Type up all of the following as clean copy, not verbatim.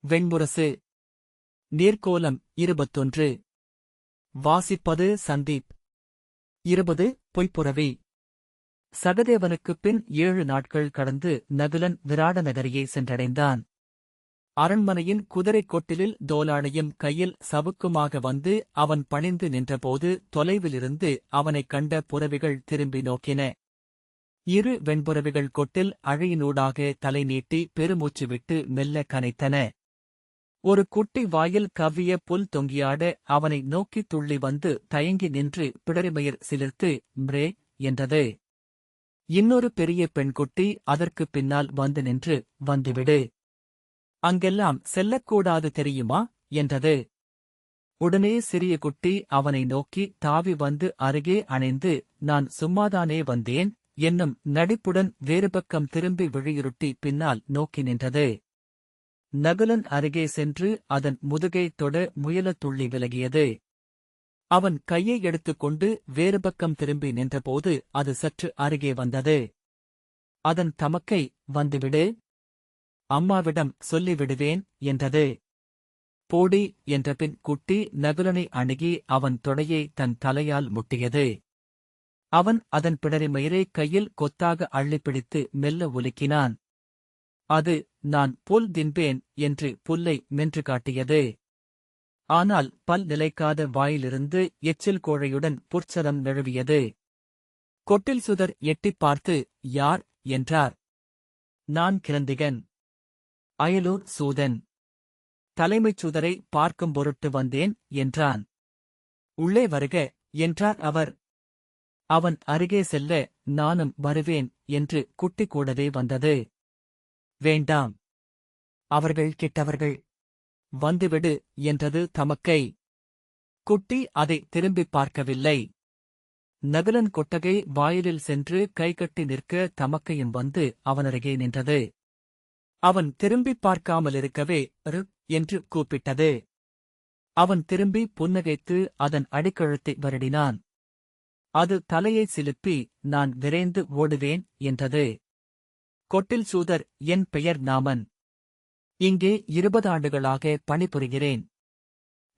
வெண்முரசு. நீர்க்கோலம் 21. வாசிப்பது சந்தீப். 20. பொய்ப்புரவி. சகதேவனுக்குப் பின் 7 நாட்கள் கடந்து நகுலன் விராட நகரியை சென்றடைந்தான். அரண்மனையின் குதிரைக் கொட்டிலில் தோலாளையும் கையில் சவுக்குமாக வந்து அவன் பணிந்து நின்றபோது தொலைவிலிருந்து அவனைக் கண்ட புரவிகள் திரும்பி நோக்கின. 2 வெண்புரவிகள் கொட்டில் அழையினூடாக தலை நீட்டி பெருமூச்சு விட்டு மெல்ல கனைத்தன. ஒரு குட்டி வாயில் கவ்விய புல் தொங்கியாட அவனை நோக்கித் துள்ளி வந்து தயங்கி நின்று பிடரிமயிர் சிலிர்த்து ம்ரே என்றது. இன்னொரு பெரிய பெண்குட்டி அதற்குப் பின்னால் வந்து நின்று வந்துவிடு. அங்கெல்லாம் செல்லக்கூடாது தெரியுமா என்றது. உடனே சிறிய குட்டி அவனை நோக்கி தாவி வந்து அருகே அணைந்து நான் சும்மாதானே வந்தேன் என்னும் நடிப்புடன் வேறுபக்கம் திரும்பி விழியுருட்டி பின்னால் நோக்கி நின்றது. நகுலன் அருகே சென்று அதன் முதுகை தொட முயலத் துள்ளி விலகியது. அவன் கையை எடுத்துக்கொண்டு வேறுபக்கம் திரும்பி நின்றபோது அது சற்று அருகே வந்தது. அதன் தமக்கை வந்துவிடு. அம்மாவிடம் சொல்லிவிடுவேன் என்றது. போடி என்றபின் குட்டி நகுலனை அணுகி அவன் தொடையை தன் தலையால் முட்டியது. அவன் அதன் பிடரிமயிரை கையில் கொத்தாக அள்ளிப்பிடித்து மெல்ல உலுக்கினான். அது நான் புல் தின்பேன் என்று புல்லை மென்று காட்டியது. ஆனால் பல் நிலைக்காத வாயிலிருந்து எச்சில் கோழையுடன் புற்சரம் நழுவியது. கொட்டில் சுதர் எட்டிப் பார்த்து யார் என்றார். நான் கிரந்திகன். அயலூர் சூதன். தலைமைச் சுதரை பார்க்கும் பொருட்டு வந்தேன் என்றான். உள்ளே வருக என்றார் அவர். அவன் அருகே செல்ல நானும் வருவேன் என்று குட்டி கூடவே வந்தது. வேண்டாம். அவர்கள் கெட்டவர்கள். வந்துவிடு என்றது தமக்கை. குட்டி அதை திரும்பிப் பார்க்கவில்லை. நகுலன் கொட்டகை வாயிலில் சென்று கைகட்டி நிற்க தமக்கையும் வந்து அவனருகே நின்றது. அவன் திரும்பிப் பார்க்காமலிருக்கவே ரு என்று கூப்பிட்டது. அவன் திரும்பி புன்னகைத்து அதன் அடிக்கழுத்தை வருடினான். அது தலையைச் சிலுப்பி நான் விரைந்து ஓடுவேன் என்றது. கொட்டில் சூதர் என் பெயர் நாமன். இங்கே 20 ஆண்டுகளாக பணிபுரிகிறேன்.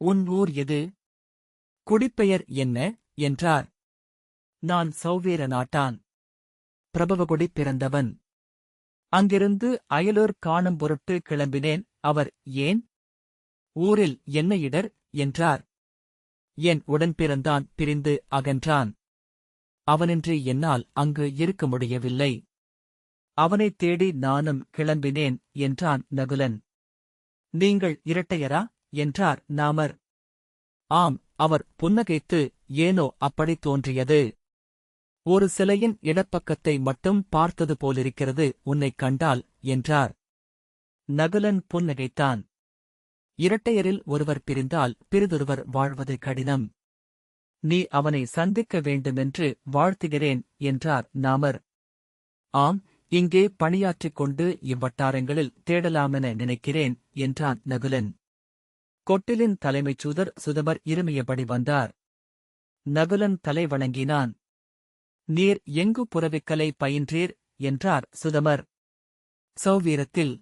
உன் ஊர் எது? குடிப்பெயர் என்ன என்றார். நான் சௌவேர நாட்டான். பிரபவகுடி பிறந்தவன். அங்கிருந்து அயலூர் காணும் பொருட்டு கிளம்பினேன். அவர் ஏன்? ஊரில் என்ன இடர் என்றார். என் உடன்பிறந்தான் பிரிந்து அகன்றான். அவனின்றி என்னால் அங்கு இருக்க முடியவில்லை. அவனைத் தேடி நானும் கிளம்பினேன் என்றான் நகுலன். நீங்கள் இரட்டையரா என்றார் நாமர். ஆம். அவர் புன்னகைத்து ஏனோ அப்படித் தோன்றியது. ஒரு சிலையின் இடப்பக்கத்தை மட்டும் பார்த்தது போலிருக்கிறது உன்னைக் கண்டால் என்றார். நகுலன் புன்னகைத்தான். இரட்டையரில் ஒருவர் பிரிந்தால் பிறிதொருவர் வாழ்வது கடினம். நீ அவனை சந்திக்க வேண்டுமென்று வாழ்த்துகிறேன் என்றார் நாமர். ஆம். இங்கே பணியாற்றிக் கொண்டு இவ்வட்டாரங்களில் தேடலாமென நினைக்கிறேன் என்றான் நகுலன். கொட்டிலின் தலைமைச் சூதர் சுதமர் இருமியபடி வந்தார். நகுலன் தலை வணங்கினான். நீர் எங்கு புரவிக்கலை பயின்றீர் என்றார் சுதமர். சௌவீரத்தில்.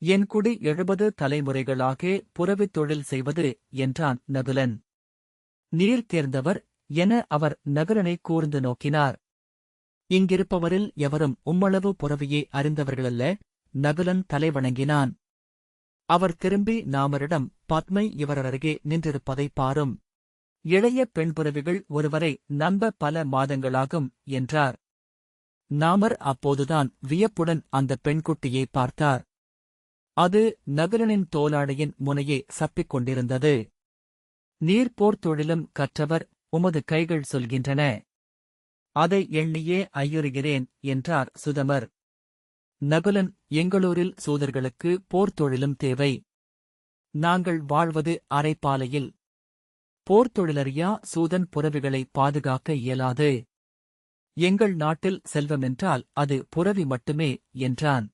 என் குடி 70 தலைமுறைகளாக புரவித் தொழில் செய்வது என்றான் நகுலன். நீர் தேர்ந்தவர் என அவர் நகுலனை கூர்ந்து நோக்கினார். இங்கிருப்பவரில் எவரும் உம்மளவு புரவியை அறிந்தவர்களல்ல. நகுலன் தலை வணங்கினான். அவர் திரும்பி நாமரிடம் பத்மை இவரருகே நின்றிருப்பதை பாரும். இளைய பெண்புரவிகள் ஒருவரை நம்ப பல மாதங்களாகும் என்றார். நாமர் அப்போதுதான் வியப்புடன் அந்த பெண்குட்டியை பார்த்தார். அது நகுலனின் தோலாடையின் முனையை சப்பிக் கொண்டிருந்தது. நீர் போர்த் தொழிலும் கற்றவர் உமது கைகள் சொல்கின்றன. அதை எண்ணியே ஐயுறுகிறேன் என்றார் சுதமர். நகுலன் எங்களூரில் சூதர்களுக்கு போர்த் தொழிலும் தேவை. நாங்கள் வாழ்வது அரைப்பாலையில். போர்த் தொழிலறியா சூதன் புரவிகளை பாதுகாக்க இயலாது. எங்கள் நாட்டில் செல்வமென்றால் அது புரவி மட்டுமே என்றான்.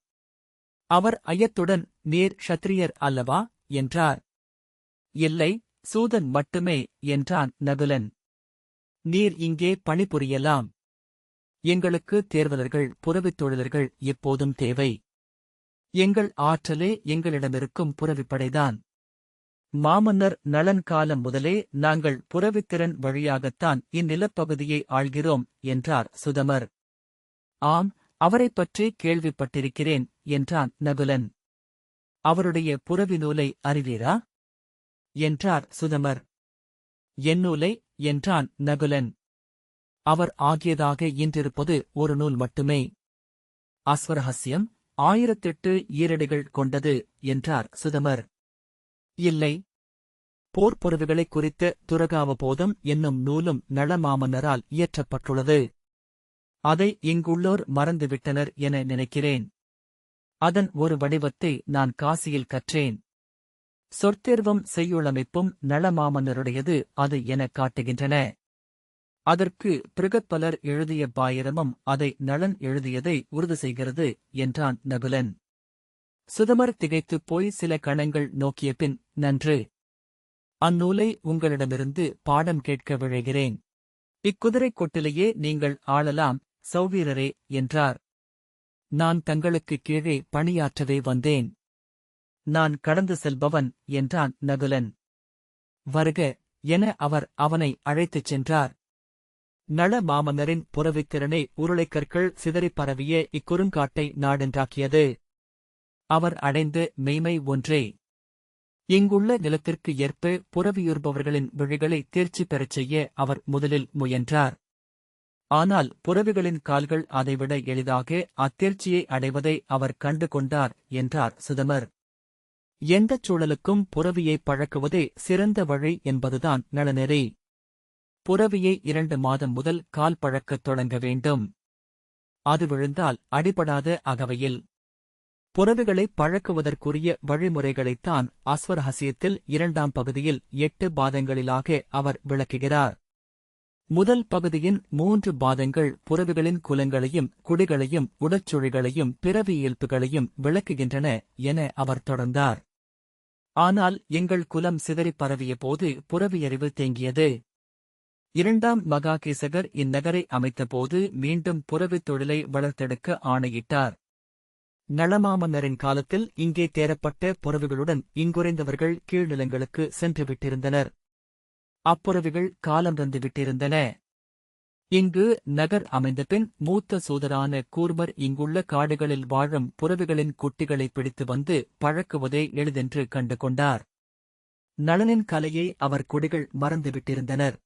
அவர் ஐயத்துடன் நீர் க்ஷத்திரியர் அல்லவா என்றார். இல்லை, சூதன் மட்டுமே என்றான் நகுலன். நீர் இங்கே பணிபுரியலாம். எங்களுக்கு தேர்வலர்கள் புரவித் தொழிலர்கள் எப்போதும் தேவை. எங்கள் ஆற்றலே எங்களிடமிருக்கும் புரவிப்படைதான். மாமன்னர் நலன் காலம் முதலே நாங்கள் புரவித்திறன் வழியாகத்தான் இந்நிலப்பகுதியை ஆள்கிறோம் என்றார் சுதமர். ஆம், அவரைப் பற்றி கேள்விப்பட்டிருக்கிறேன் என்றான் நகுலன். அவருடைய புரவி நூலை அறிவீரா என்றார் சுதமர். என் நூலை என்றான் நகுலன். அவர் ஆகியதாக இன்றிருப்பது ஒரு நூல் மட்டுமே. அஸ்வரஹஸ்யம் 1008 ஈரடிகள் கொண்டது என்றார் சுதமர். இல்லை, போர்ப்புறவுகளைக் குறித்த துரகாவபோதம் என்னும் நூலும் நளமாமன்னரால் இயற்றப்பட்டுள்ளது. அதை இங்குள்ளோர் மறந்துவிட்டனர் என நினைக்கிறேன். அதன் ஒரு வடிவத்தை நான் காசியில் கற்றேன். சொற்தேர்வும் செய்யுளமைப்பும் நளமாமன்னருடையது அது எனக் காட்டுகின்றன. அதற்கு பிருகத்பலர் எழுதிய பாயிரமும் அதை நளன் எழுதியதை உறுதி செய்கிறது என்றான் நகுலன். சுதமர் திகைத்துப் போய் சில கணங்கள் நோக்கிய பின், நன்று. அந்நூலை உங்களிடமிருந்து பாடம் கேட்க விழைகிறேன். இக்குதிரைக் கொட்டிலேயே நீங்கள் ஆளலாம் சௌவீரரே என்றார். நான் தங்களுக்குக் கீழே பணியாற்றவே வந்தேன். நான் கடந்து செல்பவன் என்றான் நகுலன். வருக என அவர் அவனை அழைத்துச் சென்றார். நள மாமன்னரின் புரவித்திறனை உருளைக்கற்கள் சிதறிப் பரவிய இக்குறுங்காட்டை நாடென்றாக்கியது. அவர் அடைந்த மெய்மை ஒன்றே. இங்குள்ள நிலத்திற்கு ஏற்ப புரவியுறுபவர்களின் விழிகளை தேர்ச்சி பெறச் செய்ய அவர் முதலில் முயன்றார். ஆனால் புரவிகளின் கால்கள் அதைவிட எளிதாக அத்தேர்ச்சியை அடைவதை அவர் கண்டு கொண்டார் என்றார் சுதமர். எந்தச் சூழலுக்கும் புரவியை பழக்குவதே சிறந்த வழி என்பதுதான் நளநெறி. புரவியை 2 மாதம் முதல் கால் பழக்கத் தொடங்க வேண்டும். அது விழுந்தால் அடிபடாத அகவையில். புரவிகளைப் பழக்குவதற்குரிய வழிமுறைகளைத்தான் அஸ்வரஹசியத்தில் 2ஆம் பகுதியில் 8 பாதங்களிலாக அவர் விளக்குகிறார். முதல் பகுதியின் 3 பாதங்கள் புரவிகளின் குலங்களையும் குடிகளையும் உடற்சுழிகளையும் பிறவி இயல்புகளையும் விளக்குகின்றன என அவர் தொடர்ந்தார். ஆனால் எங்கள் குலம் சிதறிப் பரவிய போது புரவியறிவு தேங்கியது. 2ஆம் மகாகேசகர் இந்நகரை அமைத்தபோது மீண்டும் புரவித் தொழிலை வளர்த்தெடுக்க ஆணையிட்டார். நளமாமன்னரின் காலத்தில் இங்கே தேரப்பட்ட புரவிகளுடன் இங்குறைந்தவர்கள் கீழ்நிலங்களுக்கு சென்றுவிட்டிருந்தனர். அப்புரவிகள் காலம் தந்துவிட்டிருந்தன. இங்கு நகர் அமைந்தபின் மூத்த சூதரான கூர்மர் இங்குள்ள காடுகளில் வாழும் புரவிகளின் குட்டிகளை பிடித்து வந்து பழக்குவதே எளிதென்று கண்டு கொண்டார். நளனின் கலையை அவர் குடிகள் மறந்துவிட்டிருந்தனர்.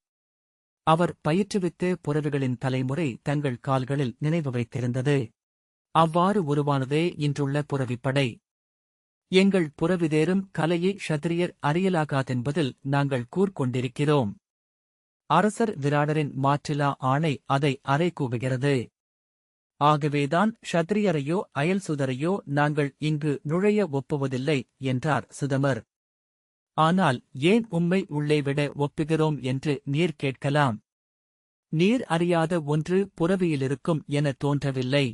அவர் பயிற்றுவித்த புரவிகளின் தலைமுறை தங்கள் கால்களில் நினைவு வைத்திருந்தது. அவ்வாறு உருவானதே இன்றுள்ள புரவிப்படை. எங்கள் புரவிதேரும் கலையை க்ஷத்திரியர் அறியலாகாதென்பதில் நாங்கள் கூர்கொண்டிருக்கிறோம். அரசர் விராடரின் மாற்றிலா ஆணை அதை அறை கூவுகிறது. ஆகவேதான் க்ஷத்திரியரையோ அயல் சுதரையோ நாங்கள் இங்கு நுழைய ஒப்புவதில்லை என்றார் சுதமர். ஆனால் ஏன் உம்மை உள்ளே விட ஒப்புகிறோம் என்று நீர் கேட்கலாம். நீர் அறியாத ஒன்று புரவியிலிருக்கும் என தோன்றவில்லை.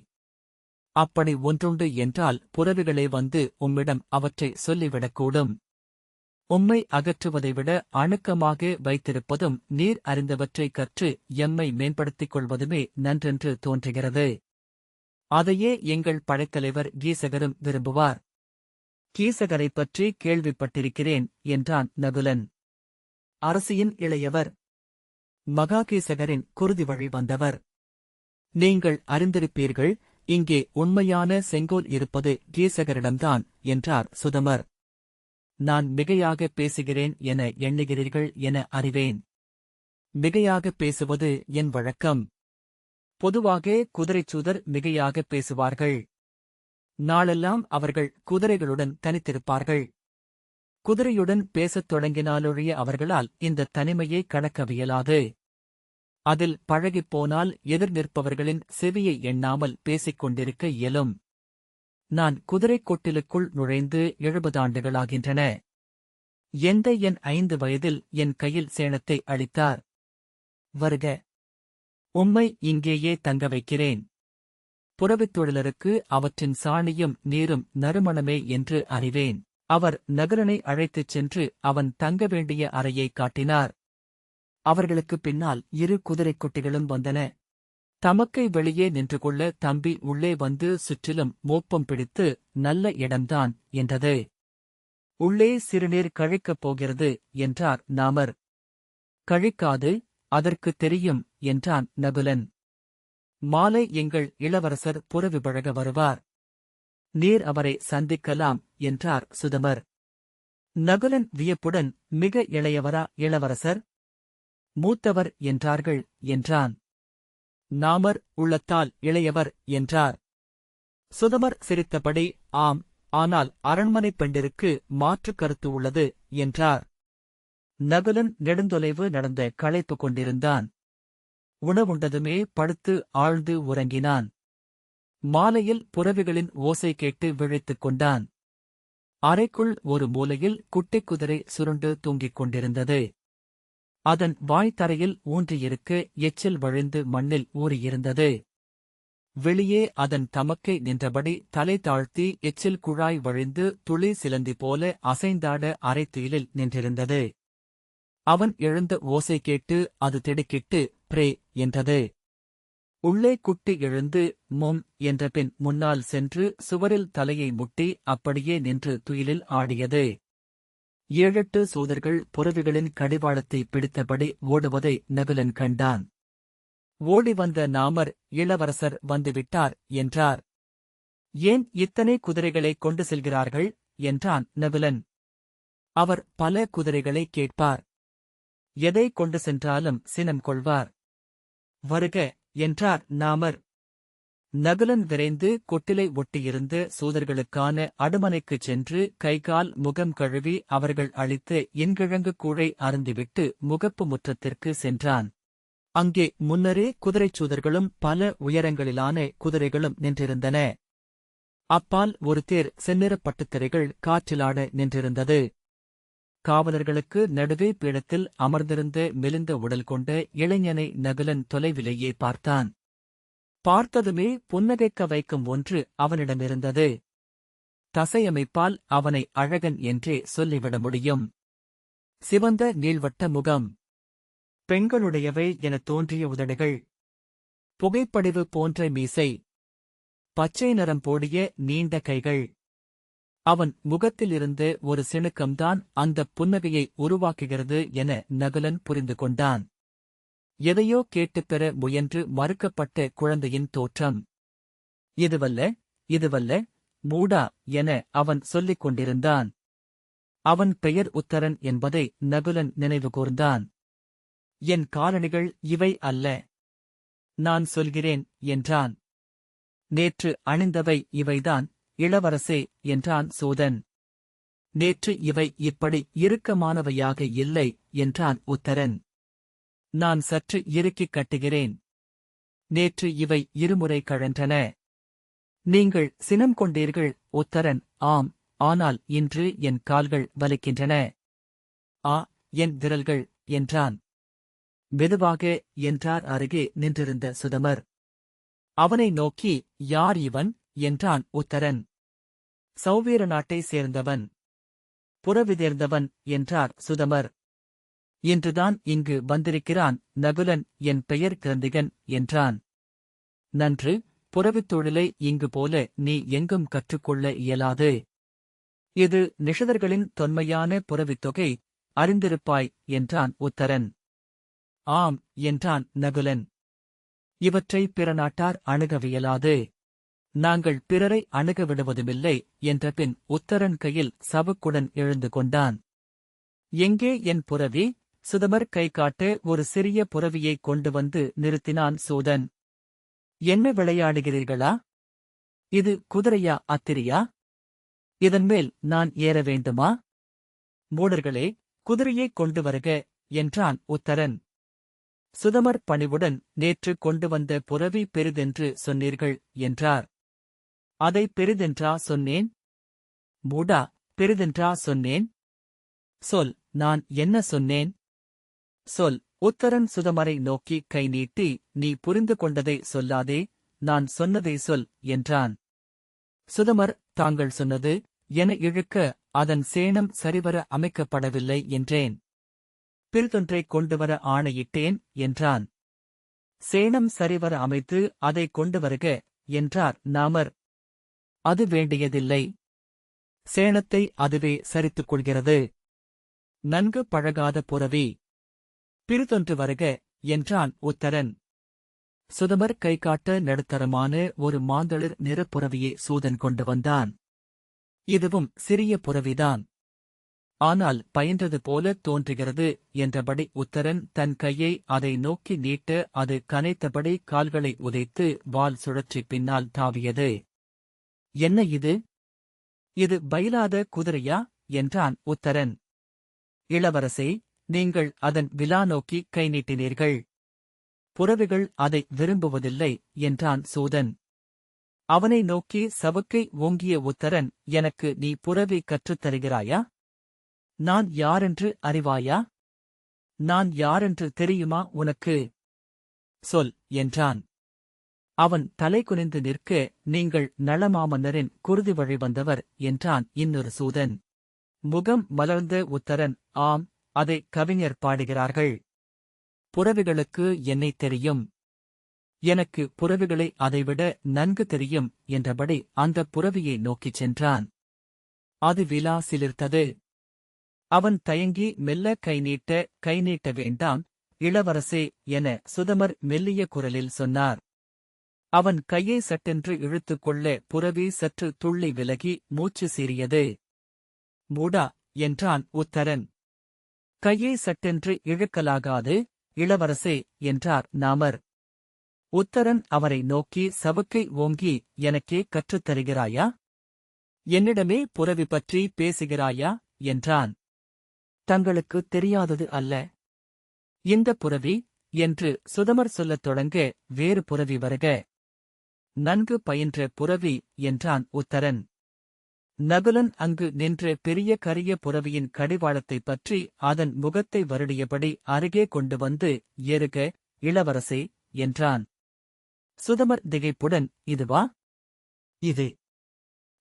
அப்படி ஒன்றுண்டு என்றால் புரவிகளே வந்து உம்மிடம் அவற்றை சொல்லிவிடக்கூடும். உம்மை அகற்றுவதை விட அணுக்கமாக வைத்திருப்பதும் நீர் அறிந்தவற்றைக் கற்று எம்மை மேம்படுத்திக் கொள்வதுமே நன்றென்று தோன்றுகிறது. அதையே எங்கள் படைத்தலைவர் கீசகரும் விரும்புவார். கீசகரைப் பற்றி கேள்விப்பட்டிருக்கிறேன் என்றான் நகுலன். அரசியின் இளையவர். மகாகீசகரின் குருதி வழி வந்தவர். நீங்கள் அறிந்திருப்பீர்கள், இங்கே உண்மையான செங்கோல் இருப்பது கீசகரிடம்தான் என்றார் சுதமர். நான் மிகையாகப் பேசுகிறேன் என எண்ணுகிறீர்கள் என அறிவேன். மிகையாகப் பேசுவது என் வழக்கம். பொதுவாக குதிரைச்சூதர் மிகையாகப் பேசுவார்கள். நாளெல்லாம் அவர்கள் குதிரைகளுடன் தனித்திருப்பார்கள். குதிரையுடன் பேசத் தொடங்கினாலொழிய அவர்களால் இந்த தனிமையை கடக்கவியலாது. அதில் பழகிப்போனால் எதிர் நிற்பவர்களின் செவியை எண்ணாமல் பேசிக் கொண்டிருக்க இயலும். நான் குதிரைக் கொட்டிலுக்குள் நுழைந்து 70 ஆண்டுகளாகின்றன. எந்தை என் 5 வயதில் என் கையில் சேணத்தை அளித்தார். வருக, உம்மை இங்கேயே தங்க வைக்கிறேன். புரவித் தொழிலருக்கு அவற்றின் சாணியும் நீரும் நறுமணமே என்று அறிவேன். அவர் நகுலனை அழைத்துச் சென்று அவன் தங்க வேண்டிய அறையை காட்டினார். அவர்களுக்குப் பின்னால் 2 குதிரைக் குட்டிகளும் வந்தன. தமக்கை வெளியே நின்று கொள்ள தம்பி உள்ளே வந்து சுற்றிலும் மோப்பம் பிடித்து நல்ல இடம்தான் என்றது. உள்ளே சிறுநீர் கழிக்கப் போகிறது என்றார் நாமர். கழிக்காது, அதற்கு தெரியும் என்றான் நகுலன். மாலை எங்கள் இளவரசர் புரவி பழக வருவார். நீர் அவரை சந்திக்கலாம் என்றார் சுதமர். நகுலன் வியப்புடன், மிக இளையவரா இளவரசர்? மூத்தவர் என்றார்கள் என்றான். நாமர் உள்ளத்தால் இளையவர் என்றார். சுதமர் சிரித்தபடி, ஆம், ஆனால் அரண்மனைப் பெண்டிருக்கு மாற்றுக் கருத்து உள்ளது என்றார். நகுலன் நெடுந்தொலைவு நடந்த களைப்பு கொண்டிருந்தான். உணவுண்டதுமே படுத்து ஆழ்ந்து உறங்கினான். மாலையில் புரவிகளின் ஓசை கேட்டு விழித்துக் கொண்டான். அறைக்குள் ஒரு மூலையில் குட்டிக் குதிரை சுருண்டு தூங்கிக் கொண்டிருந்தது. அதன் வாய் தரையில் ஊன்றியிருக்க எச்சில் வழிந்து மண்ணில் ஊறியிருந்தது. வெளியே அதன் தமக்கை நின்றபடி தலை தாழ்த்தி எச்சில் குழாய் வழிந்து துளி சிலந்தி போல அசைந்தாட அரைத்துயிலில் நின்றிருந்தது. அவன் எழுந்த ஓசை கேட்டு அது திடுக்கிட்டு பிரே என்றது. உள்ளே குட்டி எழுந்து மொம் என்றபின் முன்னால் சென்று சுவரில் தலையை முட்டி அப்படியே நின்று துயிலில் ஆடியது. 7-8 சூதர்கள் புரவிகளின் கடிவாளத்தை பிடித்தபடி ஓடுவதை நகுலன் கண்டான். ஓடி வந்த நாமர், இளவரசர் வந்துவிட்டார் என்றார். ஏன் இத்தனை குதிரைகளை கொண்டு செல்கிறார்கள் என்றான் நகுலன். அவர் பல குதிரைகளை கேட்பார். எதை கொண்டு சென்றாலும் சினம் கொள்வார். வருக என்றார் நாமர். நகுலன் விரைந்து கொட்டிலை ஒட்டியிருந்த சூதர்களுக்கான அடுமனைக்குச் சென்று கைகால் முகம் கழுவி அவர்கள் அளித்த இன்கிழங்கு கூழை அருந்திவிட்டு முகப்பு முற்றத்திற்கு சென்றான். அங்கே முன்னரே குதிரைச் சூதர்களும் பல உயரங்களிலான குதிரைகளும் நின்றிருந்தன. அப்பால் ஒரு தேர் செந்நிறப் பட்டுத்திரைகள் காற்றிலாட நின்றிருந்தது. காவலர்களுக்கு நடுவே பீடத்தில் அமர்ந்திருந்த மெலிந்த உடல் கொண்ட இளைஞனை நகுலன் தொலைவிலேயே பார்த்தான். பார்த்ததுமே புன்னகைக்க வைக்கும் ஒன்று அவனிடமிருந்தது. தசையமைப்பால் அவனை அழகன் என்றே சொல்லிவிட முடியும். சிவந்த நீள்வட்ட முகம், பெண்களுடையவை எனத் தோன்றிய உதடுகள், புகைப்படிவு போன்ற மீசை, பச்சை நிறம் போடிய நீண்ட கைகள். அவன் முகத்திலிருந்த ஒரு சிணுக்கம்தான் அந்தப் புன்னகையை உருவாக்குகிறது என நகுலன் புரிந்து கொண்டான். எதையோ கேட்டுப் பெற முயன்று மறுக்கப்பட்ட குழந்தையின் தோற்றம். இதுவல்ல, இதுவல்ல, மூடா என அவன் சொல்லிக் கொண்டிருந்தான். அவன் பெயர் உத்தரன் என்பதை நகுலன் நினைவுகூர்ந்தான். என் காலணிகள் இவை அல்ல. நான் சொல்கிறேன் என்றான். நேற்று அணிந்தவை இவைதான் இளவரசே என்றான் சூதன். நேற்று இவை இப்படி இறுக்கமானவையாக இல்லை என்றான் உத்தரன். நான் சற்று இறுக்கிக் கட்டுகிறேன். நேற்று இவை இருமுறை கழன்றன. நீங்கள் சினம் கொண்டீர்கள் உத்தரன். ஆம், ஆனால் இன்று என் கால்கள் வலிக்கின்றன. ஆ, என் விரல்கள் என்றான். மெதுவாக என்றார் அருகே நின்றிருந்த சுதமர். அவனை நோக்கி, யார் இவன் என்றான் உத்தரன். சௌவீர நாட்டைச் சேர்ந்தவன், புறவிதேர்ந்தவன் என்றார் சுதமர். இன்றுதான் இங்கு வந்திருக்கிறான் நகுலன். என் பெயர் கிரந்திகன் என்றான். நன்று, புறவித் தொழிலை இங்கு போல நீ எங்கும் கற்றுக்கொள்ள இயலாது. இது நிஷதர்களின் தொன்மையான புறவித் தொகை, அறிந்திருப்பாய் என்றான் உத்தரன். ஆம் என்றான் நகுலன். இவற்றை பிற நாட்டார் அணுகவியலாது. நாங்கள் பிறரை அணுக விடுவதுமில்லை என்றபின் உத்தரன் கையில் சவுக்குடன் எழுந்து கொண்டான். எங்கே என் புரவி? சுதமர் கை காட்ட ஒரு சிறிய புரவியைக் கொண்டு வந்து நிறுத்தினான் சூதன். என்ன விளையாடுகிறீர்களா? இது குதிரையா அத்திரியா? இதன்மேல் நான் ஏற வேண்டுமா? மூடர்களே, குதிரையைக் கொண்டு வருக என்றான் உத்தரன். சுதமர் பணிவுடன், நேற்று கொண்டு வந்த புரவி பெரிதென்று சொன்னீர்கள் என்றார். அதை பெரிதென்றா சொன்னேன்? மூடா, பெரிதென்றா சொன்னேன்? சொல், நான் என்ன சொன்னேன்? சொல். உத்தரன் சுதமரை நோக்கி கை நீட்டி, நீ புரிந்து கொண்டதை சொல்லாதே, நான் சொன்னதை சொல் என்றான். சுதமர், தாங்கள் சொன்னது என இழுக்க, அதன் சேணம் சரிவர அமைக்கப்படவில்லை என்றேன். பிரிதொன்றைக் கொண்டுவர ஆணையிட்டேன் என்றான். சேணம் சரிவர அமைத்து அதை கொண்டு வருக என்றார் நாமர். அது வேண்டியதில்லை. சேணத்தை அதுவே சரித்துக் கொள்கிறது. நன்கு பழகாத புரவி. பிறிதொன்று வருக என்றான் உத்தரன். சுதமர் கைகாட்ட நடுத்தரமான ஒரு மாந்தளிர் நிறப்புரவியை சூதன் கொண்டு வந்தான். இதுவும் சிறிய புரவிதான். ஆனால் பயின்றது போல தோன்றுகிறது என்றபடி உத்தரன் தன் கையை அதை நோக்கி நீட்ட அது கனைத்தபடி கால்களை உதைத்து வால் சுழற்றி பின்னால் தாவியது. என்ன இது? இது பயிலாத குதிரையா என்றான் உத்தரன். இளவரசே, நீங்கள் அதன் விலா நோக்கி கை நீட்டினீர்கள். புரவிகள் அதை விரும்புவதில்லை என்றான் சூதன். அவனை நோக்கி சவுக்கை ஓங்கிய உத்தரன், எனக்கு நீ புரவி கற்றுத் தருகிறாயா? நான் யாரென்று அறிவாயா? நான் யாரென்று தெரியுமா உனக்கு? சொல் என்றான். அவன் தலை குனிந்து நிற்க, நீங்கள் நளமாமன்னரின் குருதி வழி வந்தவர் என்றான் இன்னொரு சூதன். முகம் மலர்ந்த உத்தரன், ஆம், அதை கவிஞர் பாடுகிறார்கள். புரவிகளுக்கு என்னைத் தெரியும். எனக்கு புரவிகளை அதைவிட நன்கு தெரியும் என்றபடி அந்த புரவியை நோக்கிச் சென்றான். அது விலா சிலிர்த்தது. அவன் தயங்கி மெல்ல கை நீட்ட வேண்டாம் இளவரசே என சுதமர் மெல்லிய குரலில் சொன்னார். அவன் கையை சட்டென்று இழுத்துக் கொள்ள புரவி சற்று துள்ளி விலகி மூச்சு சீறியது. மூடா என்றான் உத்தரன். கையை சட்டென்று இழுக்கலாகாது இளவரசே என்றார் நாமர். உத்தரன் அவரை நோக்கி சவுக்கை ஓங்கி எனக்கே கற்றுத் தருகிறாயா? என்னிடமே புரவி பற்றி பேசுகிறாயா என்றான். தங்களுக்குத் தெரியாதது அல்ல. இந்த புரவி என்று சுதமர் சொல்லத் தொடங்க வேறு புரவி வருக. நன்கு பயின்ற புரவி என்றான் உத்தரன். நகுலன் அங்கு நின்ற பெரிய கரிய புரவியின் கடிவாளத்தைப் பற்றி அதன் முகத்தை வருடியபடி அருகே கொண்டு வந்து ஏறுக இளவரசே என்றான். சுதமர் திகைப்புடன், இதுவா?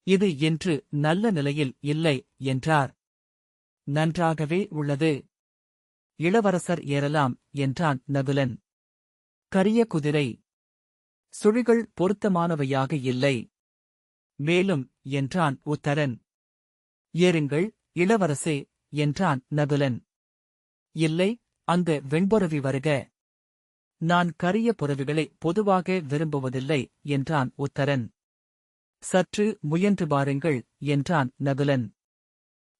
இது என்று நல்ல நிலையில் இல்லை என்றார். நன்றாகவே உள்ளது. இளவரசர் ஏறலாம் என்றான் நகுலன். கரிய குதிரை. சுழிகள் பொருத்தமானவையாக இல்லை. மேலும் என்றான் உத்தரன். ஏறுங்கள் இளவரசே என்றான் நகுலன். இல்லை, அந்த வெண்புரவி வருக. நான் கரிய புரவிகளை பொதுவாக விரும்புவதில்லை என்றான் உத்தரன். சற்று முயன்று பாருங்கள் என்றான் நகுலன்.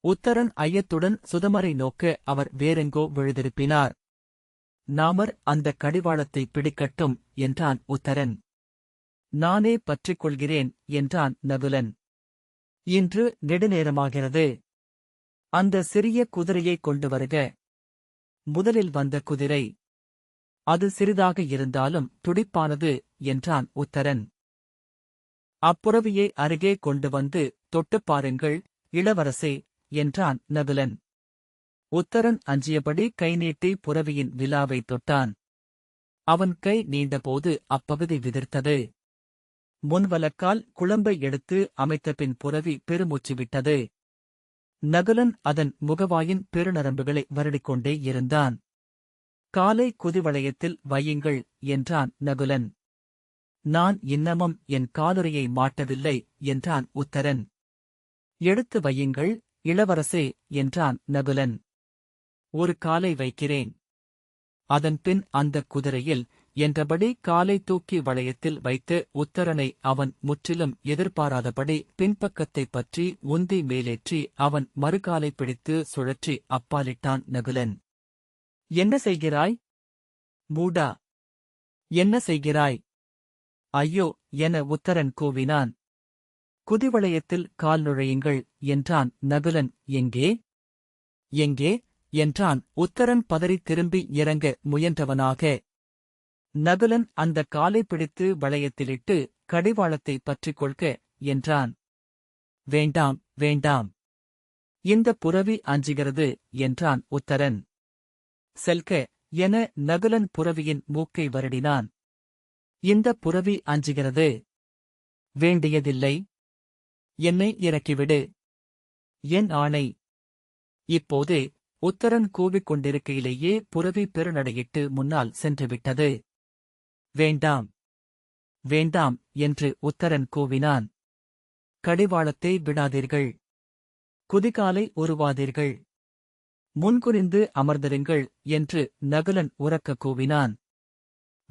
உத்தரன் ஐயத்துடன் சுதமரை நோக்க அவர் வேறெங்கோ விழுதிருப்பினார். நாமர் அந்த கடிவாளத்தை பிடிக்கட்டும் என்றான் உத்தரன். நானே பற்றிக் கொள்கிறேன் என்றான் நகுலன். இன்று நெடுநேரமாகிறது. அந்த சிறிய குதிரையைக் கொண்டு வருக. முதலில் வந்த குதிரை. அது சிறிதாக இருந்தாலும் துடிப்பானது என்றான் உத்தரன். அப்புரவியை அருகே கொண்டு வந்து தொட்டுப் பாருங்கள் இளவரசே என்றான் நகுலன். உத்தரன் அஞ்சியபடி கை நீட்டி புரவியின் விலாவை தொட்டான். அவன் கை நீண்டபோது அப்பகுதி விதிர்த்தது. முன்வலக்கால் குழம்பை எடுத்து அமைத்தபின் புரவி பெருமூச்சு விட்டது. நகுலன் அதன் முகவாயின் பெருநரம்புகளை வருடிக்கொண்டே இருந்தான். காலை குதிவளையத்தில் வையுங்கள் என்றான் நகுலன். நான் இன்னமும் என் காலுறையை மாட்டவில்லை என்றான் உத்தரன். எடுத்து வையுங்கள் இளவரசே என்றான் நகுலன். ஒரு காலை வைக்கிறேன். அதன்பின் அந்தக் குதிரையில் என்றபடி காலை தூக்கி வளையத்தில் வைத்து உத்தரனை அவன் முற்றிலும் எதிர்பாராதபடி பின்பக்கத்தைப் பற்றி உந்தி மேலேற்றி அவன் மறுகாலை பிடித்து சுழற்றி அப்பாலிட்டான் நகுலன். என்ன செய்கிறாய்? மூடா! என்ன செய்கிறாய்? ஐயோ என உத்தரன் கூவினான். குதிவளையத்தில் கால் நுழையுங்கள் என்றான் நகுலன். எங்கே? எங்கே என்றான் உத்தரன் பதறித் திரும்பி இறங்க முயன்றவனாக. நகுலன் அந்த காலை பிடித்து வளையத்திலிட்டு கடிவாளத்தை பற்றிக் கொள்க என்றான். வேண்டாம் வேண்டாம். இந்த புரவி அஞ்சுகிறது என்றான் உத்தரன். செல்க என நகுலன் புரவியின் மூக்கை வருடினான். இந்த புரவி அஞ்சுகிறது. வேண்டியதில்லை. என்னை இறக்கிவிடு. என் ஆணை. இப்போதே உத்தரன் கூவிக் கொண்டிருக்கையிலேயே புரவி பெருநடையிட்டு முன்னால் சென்றுவிட்டது. வேண்டாம் வேண்டாம் என்று உத்தரன் கூவினான். கடிவாளத்தை விடாதீர்கள். குதிகாலை உருவாதீர்கள். முன்குனிந்து அமர்ந்திருங்கள் என்று நகுலன் உரக்க கூவினான்.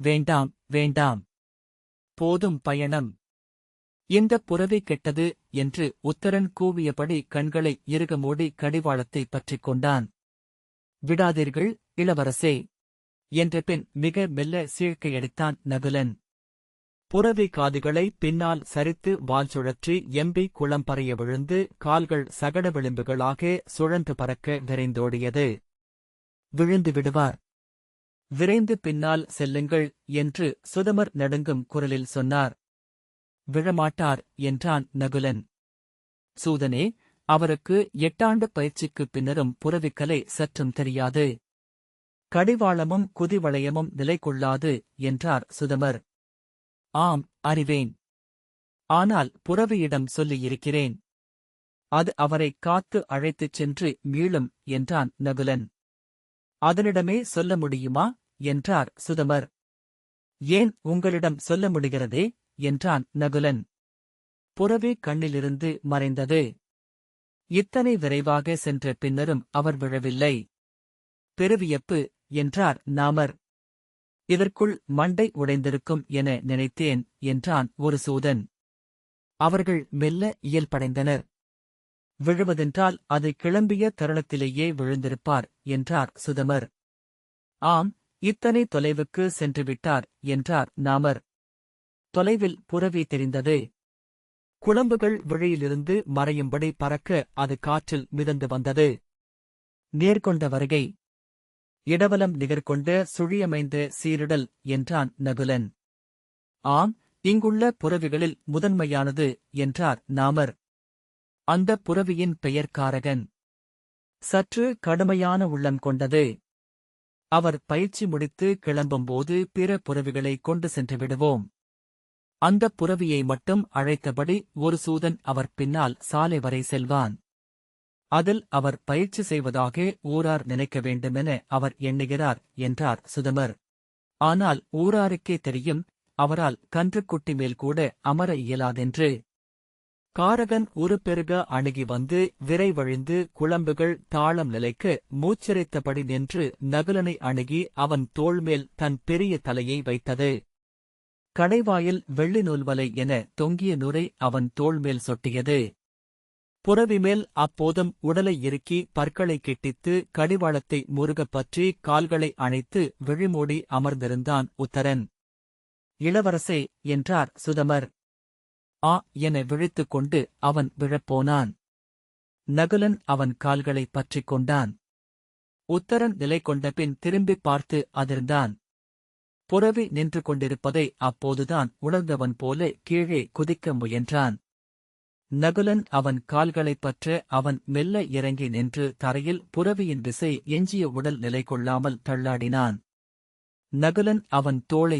வேண்டாம் வேண்டாம். போதும் பயணம். இந்தப் புரவி கெட்டது என்று உத்தரன் கூவியபடி கண்களை இறுக மூடி கடிவாளத்தை பற்றிக் கொண்டான். விடாதீர்கள் இளவரசே என்ற பின் மிக மெல்ல சீழ்க்கையடித்தான் நகுலன். புரவி காதுகளை பின்னால் சரித்து வால் சுழற்றி எம்பி குளம்பறைய விழுந்து கால்கள் சகட விளிம்புகளாக சுழன்று பறக்க விரைந்தோடியது. விழுந்து விடுவார். விரைந்து பின்னால் செல்லுங்கள் என்று சுதமர் நடுங்கும் குரலில் சொன்னார். விழமாட்டார் என்றான் நகுலன். சூதனே, அவருக்கு 8 ஆண்டு பயிற்சிக்குப் பின்னரும் புரவிக்கலை சற்றும் தெரியாது. கடிவாளமும் குதிவளையமும் நிலை கொள்ளாது என்றார் சுதமர். ஆம், அறிவேன். ஆனால் புரவியிடம் சொல்லியிருக்கிறேன். அது அவரை காத்து அழைத்துச் சென்று மீளும் என்றான் நகுலன். அதனிடமே சொல்ல முடியுமா என்றார் சுதமர். ஏன் உங்களிடம் சொல்ல முடிகிறதே என்றான் நகுலன். புரவி கண்ணிலிருந்து மறைந்தது. இத்தனை விரைவாக சென்ற பின்னரும் அவர் விழவில்லை. பெருவியப்பு என்றார் நாமர். இதற்குள் மண்டை உடைந்திருக்கும் என நினைத்தேன் என்றான் ஒரு சூதன். அவர்கள் மெல்ல இயல்படைந்தனர். விழுவதென்றால் அது கிளம்பிய தருணத்திலேயே விழுந்திருப்பார் என்றார் சுதமர். ஆம், இத்தனை தொலைவுக்கு சென்றுவிட்டார் என்றார் நாமர். தொலைவில் புரவி தெரிந்தது. குளம்புகள் விழியிலிருந்து மறையும்படி பறக்க அது காற்றில் மிதந்து வந்தது. நேர்கொண்ட வருகை. இடவலம் நிகர்கொண்ட சுழியமைந்த சீரிடல் என்றான் நகுலன். ஆம், இங்குள்ள புரவிகளில் முதன்மையானது என்றார் நாமர். அந்த புரவியின் பெயர் காரகன். சற்று கடுமையான உள்ளம் கொண்டது. அவர் பயிற்சி முடித்து கிளம்பும்போது பிற புரவிகளை கொண்டு சென்று விடுவோம். அந்தப் புரவியை மட்டும் அழைத்தபடி ஒரு சூதன் அவர் பின்னால் சாலை வரை செல்வான். அதில் அவர் பயிற்சி செய்வதாக ஊரார் நினைக்க வேண்டுமென அவர் எண்ணுகிறார் என்றார் சுதமர். ஆனால் ஊராருக்கே தெரியும், அவரால் கன்றுக்குட்டி மேல் கூட அமர இயலாதென்று. காரகன் ஒரு பெருக அணுகி வந்து விரைவழிந்து குளம்புகள் தாளம் நிலைக்க மூச்சிறைத்தபடி நின்று நகுலனை அணுகி அவன் தோள்மேல் தன் பெரிய தலையை வைத்தது. கடைவாயில் வெள்ளி நூல்வலை என தொங்கிய நுரை அவன் தோள்மேல் சொட்டியது. புரவிமேல் அப்போதும் உடலை இறுக்கி பற்களை கிட்டித்து கடிவாளத்தை முருகப் பற்றி கால்களை அணைத்து விழிமூடி அமர்ந்திருந்தான் உத்தரன். இளவரசே என்றார் சுதமர். ஆ என விழித்துக் கொண்டு அவன் விழப்போனான். நகுலன் அவன் கால்களை பற்றிக் கொண்டான். உத்தரன் நிலை கொண்ட பின் திரும்பிப் பார்த்து அதிர்ந்தான். புரவி நின்று கொண்டிருப்பதை அப்போதுதான் உணர்ந்தவன் போல கீழே குதிக்க முயன்றான். நகுலன் அவன் கால்களைப் பற்ற அவன் மெல்ல இறங்கி நின்று தரையில் புரவியின் விசை எஞ்சிய உடல் நிலை கொள்ளாமல் தள்ளாடினான். நகுலன் அவன் தோளை